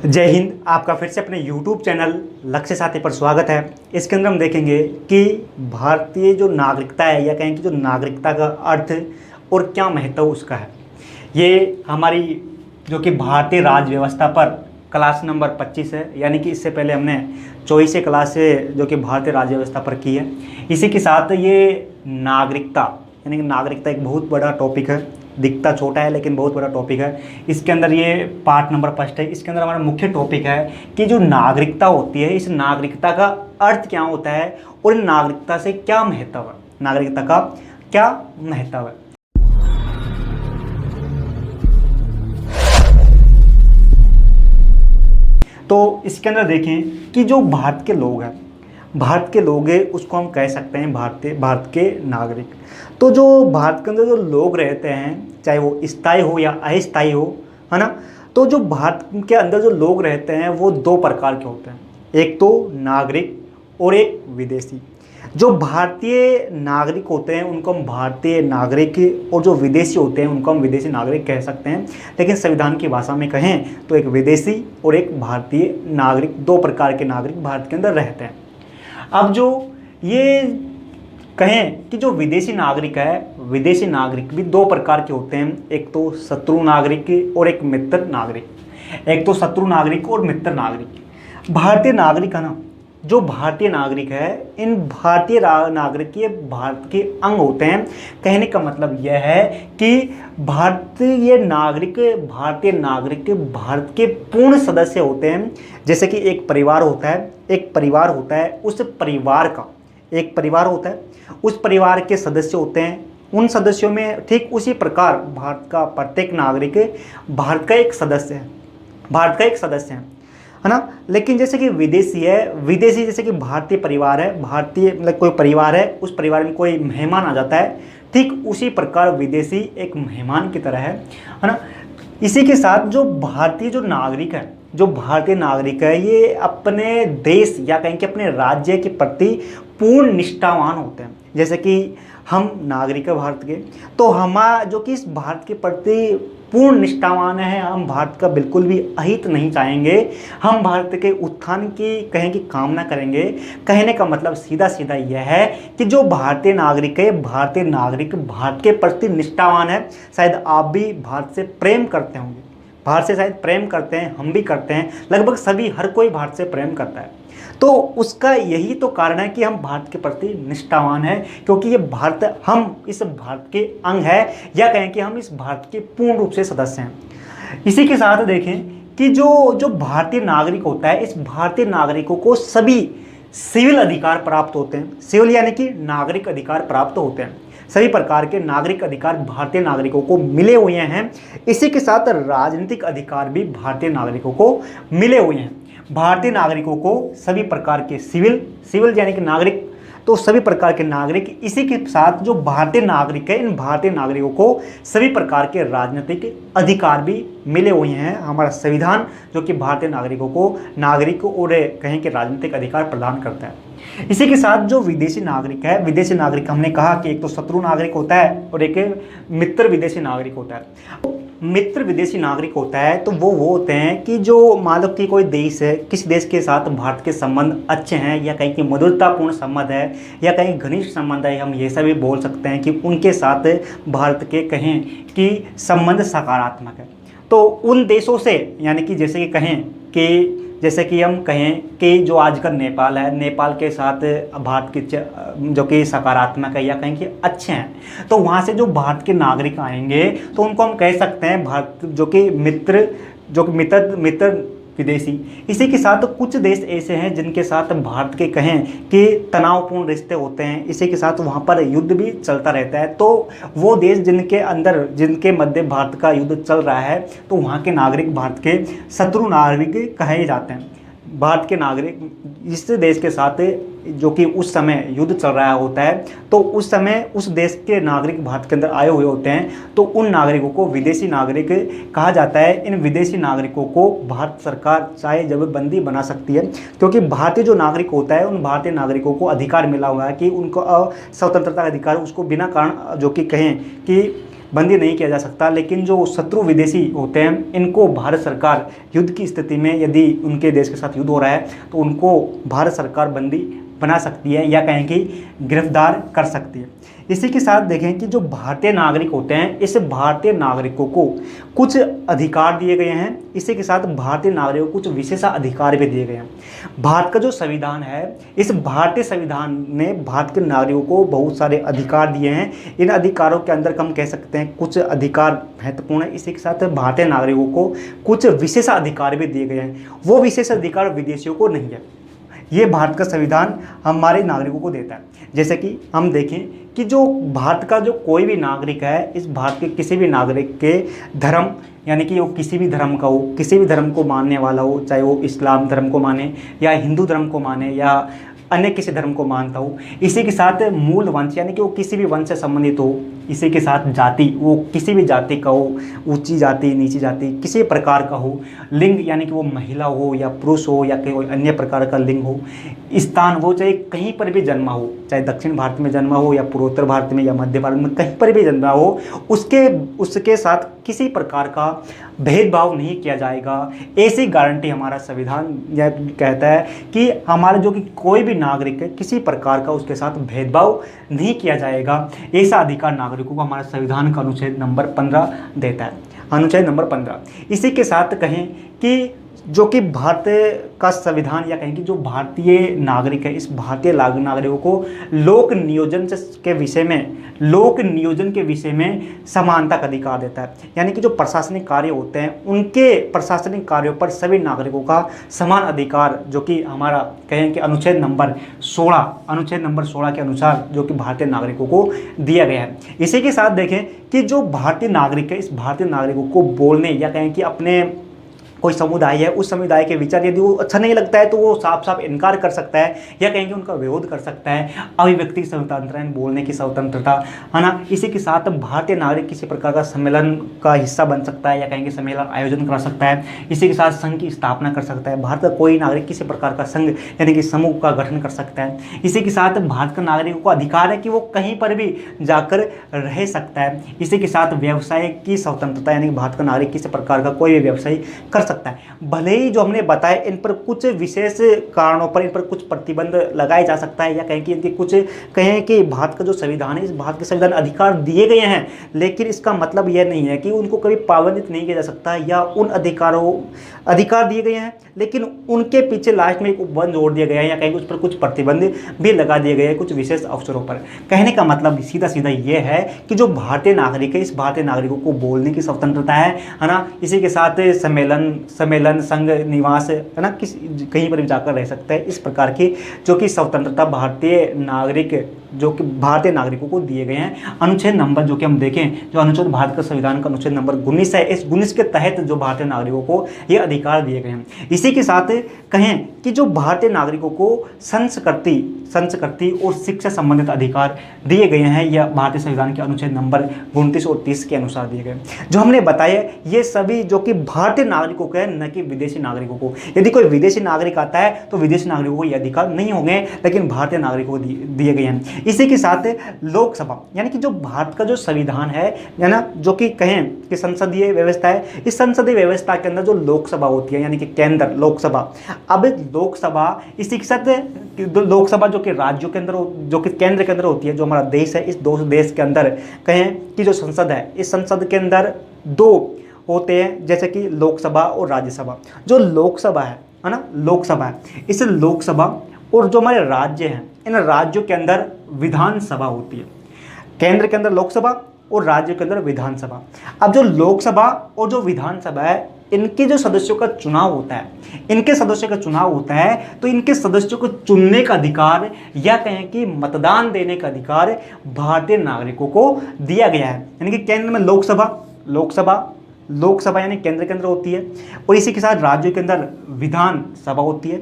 जय हिंद। आपका फिर से अपने YouTube चैनल लक्ष्य साथी पर स्वागत है। इसके अंदर हम देखेंगे कि भारतीय जो नागरिकता है या कहें कि जो नागरिकता का अर्थ और क्या महत्व उसका है, ये हमारी जो कि भारतीय राज्य व्यवस्था पर क्लास नंबर 25 है। यानी कि इससे पहले हमने 24 क्लास से जो कि भारतीय राज्य व्यवस्था पर की है। इसी के साथ ये नागरिकता यानी कि नागरिकता एक बहुत बड़ा टॉपिक है, दिखता छोटा है लेकिन बहुत बड़ा टॉपिक है। इसके अंदर ये पार्ट नंबर फर्स्ट है। इसके अंदर हमारा मुख्य टॉपिक है कि जो नागरिकता होती है, इस नागरिकता का अर्थ क्या होता है और नागरिकता से क्या महत्व है, नागरिकता का क्या महत्व है। तो इसके अंदर देखें कि जो भारत के लोग हैं, उसको हम कह सकते हैं भारत के नागरिक। तो जो भारत के अंदर जो लोग रहते हैं, चाहे वो स्थायी हो या अस्थायी हो, है ना, तो जो भारत के अंदर जो लोग रहते हैं वो दो प्रकार के होते हैं, एक तो नागरिक और एक विदेशी। जो भारतीय नागरिक होते हैं उनको हम भारतीय नागरिक और जो विदेशी होते हैं उनको हम विदेशी नागरिक कह सकते हैं। लेकिन संविधान की भाषा में कहें तो एक विदेशी और एक भारतीय नागरिक, दो प्रकार के नागरिक भारत के अंदर रहते हैं। अब जो ये कहें कि जो विदेशी नागरिक है, विदेशी नागरिक भी दो प्रकार के होते हैं, एक तो शत्रु नागरिक और एक मित्र नागरिक। एक तो शत्रु नागरिक और मित्र नागरिक। भारतीय नागरिक है ना, जो भारतीय नागरिक है, इन भारतीय नागरिक ये भारत के अंग होते हैं। कहने का मतलब यह है कि भारतीय नागरिक भारत के पूर्ण सदस्य होते हैं। जैसे कि एक परिवार होता है, उस परिवार का एक परिवार होता है, उस परिवार के सदस्य होते हैं। उन सदस्यों में ठीक उसी प्रकार भारत का प्रत्येक नागरिक भारत का एक सदस्य है ना। लेकिन जैसे कि विदेशी जैसे कि भारतीय परिवार है, मतलब कोई परिवार है, उस परिवार में कोई मेहमान आ जाता है, ठीक उसी प्रकार विदेशी एक मेहमान की तरह है ना। इसी के साथ जो भारतीय नागरिक है ये अपने देश या कहीं के अपने राज्य के प्रति पूर्ण निष्ठावान होते हैं। जैसे कि हम नागरिक है भारत के, तो हम जो कि इस भारत के प्रति पूर्ण निष्ठावान है, हम भारत का बिल्कुल भी अहित नहीं चाहेंगे, हम भारत के उत्थान की कहें कि कामना करेंगे। कहने का मतलब सीधा सीधा यह है कि जो भारतीय नागरिक भारत के प्रति निष्ठावान है। शायद आप भी भारत से प्रेम करते होंगे, भारत से शायद प्रेम करते हैं, हम भी करते हैं, लगभग सभी, हर कोई भारत से प्रेम करता है। तो उसका यही तो कारण है कि हम भारत के प्रति निष्ठावान हैं, क्योंकि ये भारत, हम इस भारत के अंग है, या कहें कि हम इस भारत के पूर्ण रूप से सदस्य हैं। इसी के साथ देखें कि जो भारतीय नागरिक होता है, इस भारतीय नागरिकों को सभी सिविल अधिकार प्राप्त होते हैं। सिविल यानी कि नागरिक अधिकार प्राप्त होते हैं। सभी प्रकार के नागरिक अधिकार भारतीय नागरिकों को मिले हुए हैं। इसी के साथ राजनीतिक अधिकार भी भारतीय नागरिकों को मिले हुए हैं। भारतीय नागरिकों को सभी प्रकार के सिविल यानी कि नागरिक, तो सभी प्रकार के नागरिक। इसी के साथ जो भारतीय नागरिक है, इन भारतीय नागरिकों को सभी प्रकार के राजनीतिक अधिकार भी मिले हुए हैं। हमारा संविधान जो कि भारतीय नागरिकों को नागरिक और कहें कि राजनीतिक अधिकार प्रदान करता है। इसी के साथ जो विदेशी नागरिक है, विदेशी नागरिक हमने कहा कि एक तो शत्रु नागरिक होता है और एक मित्र विदेशी नागरिक होता है। मित्र विदेशी नागरिक होता है तो वो होते हैं कि जो मान लो कि कोई देश है, किसी देश के साथ भारत के संबंध अच्छे हैं, या कहीं की मधुरतापूर्ण संबंध है, या कहीं घनिष्ठ संबंध है, हम ये सब भी बोल सकते हैं कि उनके साथ भारत के कहें कि संबंध सकारात्मक है। तो उन देशों से, यानी कि जैसे कि हम कहें कि जो आजकल नेपाल है, नेपाल के साथ भारत के जो कि सकारात्मक है या कहें कि अच्छे हैं, तो वहाँ से जो भारत के नागरिक आएंगे तो उनको हम कह सकते हैं भारत जो कि मित्र विदेशी। इसी के साथ कुछ देश ऐसे हैं जिनके साथ भारत के कहें कि तनावपूर्ण रिश्ते होते हैं। इसी के साथ वहाँ पर युद्ध भी चलता रहता है। तो वो देश जिनके मध्य भारत का युद्ध चल रहा है, तो वहाँ के नागरिक भारत के शत्रु नागरिक कहे जाते हैं। भारत के नागरिक इस देश के साथ जो कि उस समय युद्ध चल रहा होता है, तो उस समय उस देश के नागरिक भारत के अंदर आए हुए होते हैं, तो उन नागरिकों को विदेशी नागरिक कहा जाता है। इन विदेशी नागरिकों को भारत सरकार चाहे जबरबंदी बना सकती है, क्योंकि भारतीय जो नागरिक होता है, उन भारतीय नागरिकों को अधिकार मिला हुआ है कि उनको स्वतंत्रता का अधिकार उसको बिना कारण जो कि कहें कि बंदी नहीं किया जा सकता, लेकिन जो शत्रु विदेशी होते हैं इनको भारत सरकार युद्ध की स्थिति में, यदि उनके देश के साथ युद्ध हो रहा है तो उनको भारत सरकार बंदी बना सकती है या कहें कि गिरफ्तार कर सकती है। इसी के साथ देखें कि जो भारतीय नागरिक होते हैं, इस भारतीय नागरिकों को कुछ अधिकार दिए गए हैं। इसी के साथ भारतीय नागरिकों को कुछ विशेषाधिकार भी दिए गए हैं। भारत का जो संविधान है, इस भारतीय संविधान ने भारत के नागरिकों को बहुत सारे अधिकार दिए हैं। इन अधिकारों के अंदर हम कह सकते हैं कुछ अधिकार महत्वपूर्ण है। इसी के साथ भारतीय नागरिकों को कुछ विशेषाधिकार भी दिए गए हैं। वो विशेषाधिकार विदेशियों को नहीं है। ये भारत का संविधान हमारे नागरिकों को देता है। जैसे कि हम देखें कि जो भारत का जो कोई भी नागरिक है, इस भारत के किसी भी नागरिक के धर्म, यानी कि वो किसी भी धर्म का हो, किसी भी धर्म को मानने वाला हो, चाहे वो इस्लाम धर्म को माने या हिंदू धर्म को माने या अन्य किसी धर्म को मानता हो, इसी के साथ मूल वंश यानी कि वो किसी भी वंश से संबंधित हो, इसी के साथ जाति, वो किसी भी जाति का हो, ऊंची जाति नीची जाति किसी प्रकार का हो, लिंग यानी कि वो महिला हो या पुरुष हो या कोई अन्य प्रकार का लिंग हो, स्थान वो चाहे कहीं पर भी जन्मा हो, चाहे दक्षिण भारत में जन्मा हो या पूर्वोत्तर भारत में या मध्य भारत में, कहीं पर भी जन्मा हो, उसके साथ किसी प्रकार का भेदभाव नहीं किया जाएगा। ऐसी गारंटी हमारा संविधान यह कहता है कि हमारे जो कि कोई भी नागरिक है, किसी प्रकार का उसके साथ भेदभाव नहीं किया जाएगा। ऐसा अधिकार नागरिकों को हमारे संविधान का अनुच्छेद नंबर 15 देता है। अनुच्छेद नंबर 15। इसी के साथ कहें कि जो कि भारत का संविधान या कहें कि जो भारतीय नागरिक है, इस भारतीय नागरिकों को लोक नियोजन के विषय में समानता का अधिकार देता है। यानी कि जो प्रशासनिक कार्य होते हैं, उनके प्रशासनिक कार्यों पर सभी नागरिकों का समान अधिकार, जो कि हमारा कहें कि अनुच्छेद नंबर 16 के अनुसार जो कि भारतीय नागरिकों को दिया गया है। इसी के साथ देखें कि जो भारतीय नागरिक है, इस भारतीय नागरिकों को बोलने या कहें कि अपने कोई समुदाय है, उस समुदाय के विचार यदि वो अच्छा नहीं लगता है तो वो साफ साफ इनकार कर सकता है या कहेंगे उनका विरोध कर सकता है। अभिव्यक्ति की स्वतंत्रता है, बोलने की स्वतंत्रता है ना। इसी के साथ भारतीय नागरिक किसी प्रकार का सम्मेलन का हिस्सा बन सकता है या कहेंगे सम्मेलन आयोजन कर सकता है। इसी के साथ संघ की स्थापना कर सकता है। भारत का कोई नागरिक किसी प्रकार का संघ यानी कि समूह का गठन कर सकता है। इसी के साथ भारत का नागरिकों को अधिकार है कि वो कहीं पर भी जाकर रह सकता है। इसी के साथ व्यवसाय की स्वतंत्रता यानी कि भारत का नागरिक किसी प्रकार का कोई भी व्यवसाय कर सकता है। भले ही जो हमने बताया इन पर कुछ विशेष कारणों पर इन पर कुछ प्रतिबंध लगाए जा सकता है या कहें कि इनके कुछ कहें कि भारत का जो संविधान है, इस भारत के संविधान अधिकार दिए गए हैं, लेकिन इसका मतलब यह नहीं है कि उनको कभी पाबंदित नहीं किया जा सकता या उन अधिकार दिए गए हैं लेकिन उनके पीछे लास्ट में एक उपबंध जोड़ दिया गया है या कहीं उस पर कुछ प्रतिबंध भी लगा दिए गए हैं कुछ विशेष अवसरों पर। कहने का मतलब सीधा सीधा ये है कि जो भारतीय नागरिक है, इस भारतीय नागरिकों को बोलने की स्वतंत्रता है ना। इसी के साथ सम्मेलन संघ निवास है ना, कहीं पर भी जाकर रह सकता है। इस प्रकार की जो कि स्वतंत्रता भारतीय नागरिकों को दिए गए हैं। अनुच्छेद नंबर जो कि हम देखें, जो अनुच्छेद भारत का संविधान का अनुच्छेद नंबर 19 है, इस 19 के तहत जो भारतीय नागरिकों को ये अधिकार दिए गए हैं। इसी के साथ कहें कि जो भारतीय नागरिकों को संस्कृति और शिक्षा संबंधित अधिकार दिए गए हैं, यह भारतीय संविधान के अनुच्छेद नंबर 29 और 30 के अनुसार दिए गए। जो हमने बताया ये सभी जो कि भारतीय नागरिकों के, न कि विदेशी नागरिकों को। यदि कोई विदेशी नागरिक आता है तो विदेशी नागरिकों को ये अधिकार नहीं होंगे, लेकिन भारतीय नागरिकों को दिए गए हैं। इसी के साथ लोकसभा यानी कि जो भारत का जो संविधान है ना, जो कि कहें कि संसदीय व्यवस्था है, इस संसदीय व्यवस्था के अंदर जो लोकसभा होती है यानी कि केंद्र लोकसभा। अब लोकसभा इसी के साथ लोकसभा जो कि राज्यों के अंदर, जो कि केंद्र के अंदर होती है, जो हमारा देश है, इस देश के अंदर कहें कि जो संसद है, इस संसद के अंदर दो होते हैं जैसे कि लोकसभा और राज्यसभा। जो लोकसभा है ना, लोकसभा है, इस लोकसभा और जो हमारे राज्य हैं, इन राज्यों के अंदर विधानसभा होती है। केंद्र के अंदर लोकसभा और राज्य के अंदर विधानसभा। अब जो लोकसभा और जो विधानसभा है, इनके जो सदस्यों का चुनाव होता है, तो इनके सदस्यों को चुनने का अधिकार या कहें कि मतदान देने का अधिकार भारतीय नागरिकों को दिया गया है। यानी कि केंद्र में लोकसभा यानी केंद्र के अंदर होती है और इसी के साथ राज्यों के अंदर विधानसभा होती है।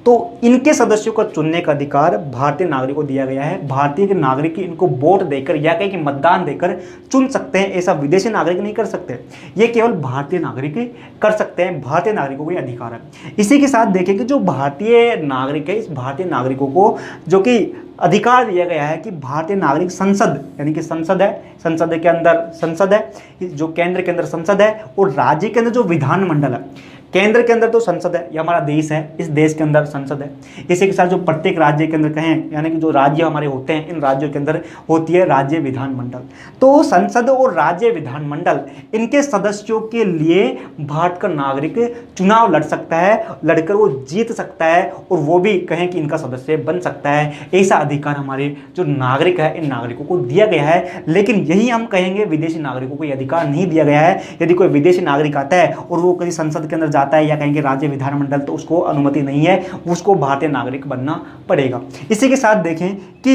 तो इनके सदस्यों का चुनने का अधिकार भारतीय नागरिक को दिया गया है। भारतीय के नागरिक इनको वोट देकर या कहीं कि मतदान देकर चुन सकते हैं, ऐसा विदेशी नागरिक नहीं कर सकते। ये केवल भारतीय नागरिक कर सकते हैं, भारतीय नागरिकों को ये अधिकार है। इसी के साथ देखें कि जो भारतीय नागरिक है, इस भारतीय नागरिकों को जो कि अधिकार दिया गया है कि भारतीय नागरिक संसद, यानी कि संसद है, संसद के अंदर संसद है, जो केंद्र के अंदर संसद है, और राज्य के अंदर जो विधानमंडल है। केंद्र के अंदर तो संसद है, ये हमारा देश है, इस देश के अंदर संसद है। इसी के साथ जो प्रत्येक राज्य के अंदर कहें, यानी कि जो राज्य हमारे होते हैं, इन राज्यों के अंदर होती है राज्य विधानमंडल। तो संसद और राज्य विधानमंडल, इनके सदस्यों के लिए भारत का नागरिक चुनाव लड़ सकता है, लड़कर वो जीत सकता है, और वो भी कहें कि इनका सदस्य बन सकता है। ऐसा अधिकार हमारे जो नागरिक है, इन नागरिकों को दिया गया है। लेकिन यही हम कहेंगे विदेशी नागरिकों को ये अधिकार नहीं दिया गया है। यदि कोई विदेशी नागरिक आता है और वो कहीं संसद के अंदर है या कहेंगे राज्य विधानमंडल, तो उसको अनुमति नहीं है, उसको भारतीय नागरिक बनना पड़ेगा। इसी के साथ देखें कि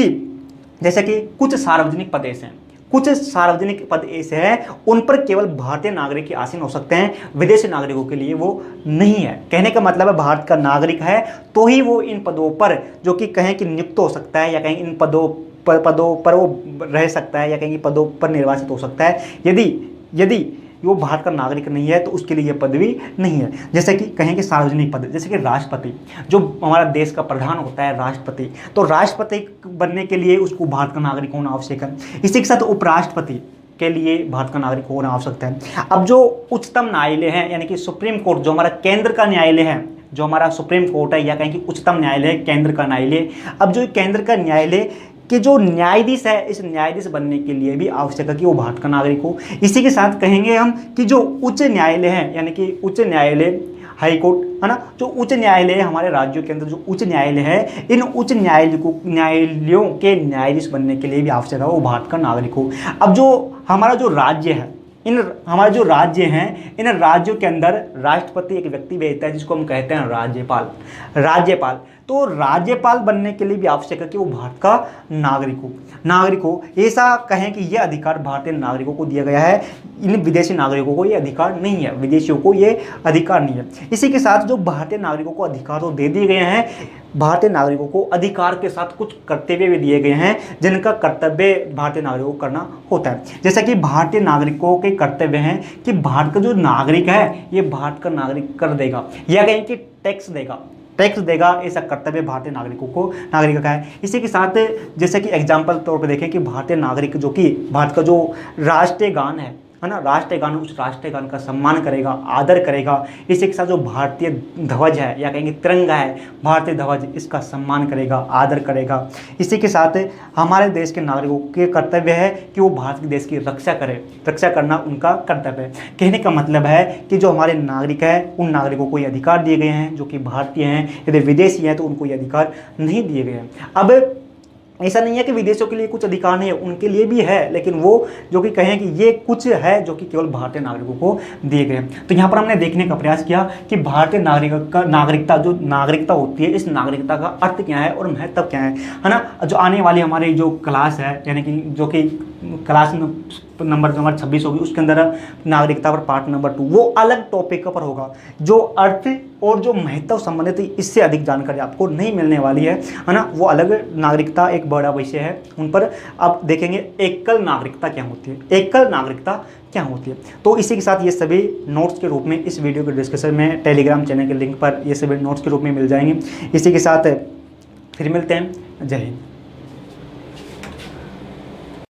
जैसे कि कुछ सार्वजनिक पद ऐसे हैं, कुछ सार्वजनिक पद ऐसे हैं उन पर केवल भारतीय नागरिक ही आसीन हो सकते हैं, विदेशी नागरिकों के लिए वो नहीं है। कहने का मतलब है भारत का नागरिक है तो ही वो इन पदों पर जो कि कहें कि नियुक्त हो सकता है, या कहीं इन पदों पर वो रह सकता है, या कहीं पदों पर निर्वाचित हो सकता है। यदि वो भारत का नागरिक नहीं है तो उसके लिए यह पदवी नहीं है। जैसे कि कहें कि सार्वजनिक पद, जैसे कि राष्ट्रपति, जो हमारा देश का प्रधान होता है राष्ट्रपति, तो राष्ट्रपति बनने के लिए उसको भारत का नागरिक होना आवश्यक है। इसी के साथ उपराष्ट्रपति के लिए भारत का नागरिक होना आवश्यक है। अब जो उच्चतम न्यायालय है, यानी कि सुप्रीम कोर्ट, जो हमारा केंद्र का न्यायालय है, जो हमारा सुप्रीम कोर्ट है, या कहें कि उच्चतम न्यायालय है, केंद्र का न्यायालय। अब जो केंद्र का न्यायालय कि जो न्यायाधीश है, इस न्यायाधीश बनने के लिए भी आवश्यक है कि वो भारत का नागरिक हो। इसी के साथ कहेंगे हम कि जो उच्च न्यायालय है, यानी कि उच्च न्यायालय, हाई कोर्ट है ना, जो उच्च न्यायालय है हमारे राज्यों के अंदर, जो उच्च न्यायालय है, इन उच्च न्यायालयों के न्यायाधीश बनने के लिए भी आवश्यक है वो भारत का नागरिक हो। अब जो हमारा जो राज्य है, हमारे जो राज्य हैं, इन राज्यों के अंदर राष्ट्रपति एक व्यक्ति भेजता है जिसको हम कहते हैं राज्यपाल। तो राज्यपाल बनने के लिए भी आवश्यक है कि वो भारत का नागरिक हो। ऐसा कहें कि यह अधिकार भारतीय नागरिकों को दिया गया है, इन विदेशी नागरिकों को ये अधिकार नहीं है, विदेशियों को ये अधिकार नहीं है। इसी के साथ जो भारतीय नागरिकों को अधिकार तो दे दिए गए हैं, भारतीय नागरिकों को अधिकार के साथ कुछ कर्तव्य भी दिए गए हैं, जिनका कर्तव्य भारतीय नागरिकों को करना होता है। जैसे कि भारतीय नागरिकों के कर्तव्य हैं कि भारत का जो नागरिक है, ये भारत का नागरिक कर देगा, या कहें कि टैक्स देगा, ऐसा कर्तव्य भारतीय नागरिक का है। इसी के साथ जैसे कि एग्जाम्पल तौर पर देखें कि भारतीय नागरिक जो कि भारत का जो राष्ट्रीय गान है ना, राष्ट्रीय गान, उस राष्ट्रीय गान का सम्मान करेगा, आदर करेगा। इसी के साथ जो भारतीय ध्वज है, या कहेंगे तिरंगा है, भारतीय ध्वज, इसका सम्मान करेगा, आदर करेगा। इसी के साथ हमारे देश के नागरिकों के कर्तव्य है कि वो भारत के देश की रक्षा करना उनका कर्तव्य है। कहने का मतलब है कि जो हमारे नागरिक हैं, उन नागरिकों को ये अधिकार दिए गए हैं जो कि भारतीय हैं। यदि विदेशी हैं तो उनको ये अधिकार नहीं दिए गए हैं। अब ऐसा नहीं है कि विदेशों के लिए कुछ अधिकार नहीं है, उनके लिए भी है, लेकिन वो जो कि कहें कि ये कुछ है जो कि केवल भारतीय नागरिकों को दिए गए हैं। तो यहाँ पर हमने देखने का प्रयास किया कि भारतीय नागरिकता जो नागरिकता होती है, इस नागरिकता का अर्थ क्या है और महत्व क्या है ना। जो आने वाली हमारी जो क्लास है, यानी कि जो कि क्लास नंबर 26 होगी, उसके अंदर नागरिकता पर पार्ट नंबर 2 वो अलग टॉपिक पर होगा। जो अर्थ और जो महत्व संबंधित इससे अधिक जानकारी आपको नहीं मिलने वाली है ना, वो अलग नागरिकता एक बड़ा विषय है, उन पर आप देखेंगे। एकल नागरिकता क्या होती है, तो इसी के साथ ये सभी नोट्स के रूप में इस वीडियो के डिस्क्रिप्शन में टेलीग्राम चैनल के लिंक पर ये सभी नोट्स के रूप में मिल जाएंगे। इसी के साथ फिर मिलते हैं। जय हिंद।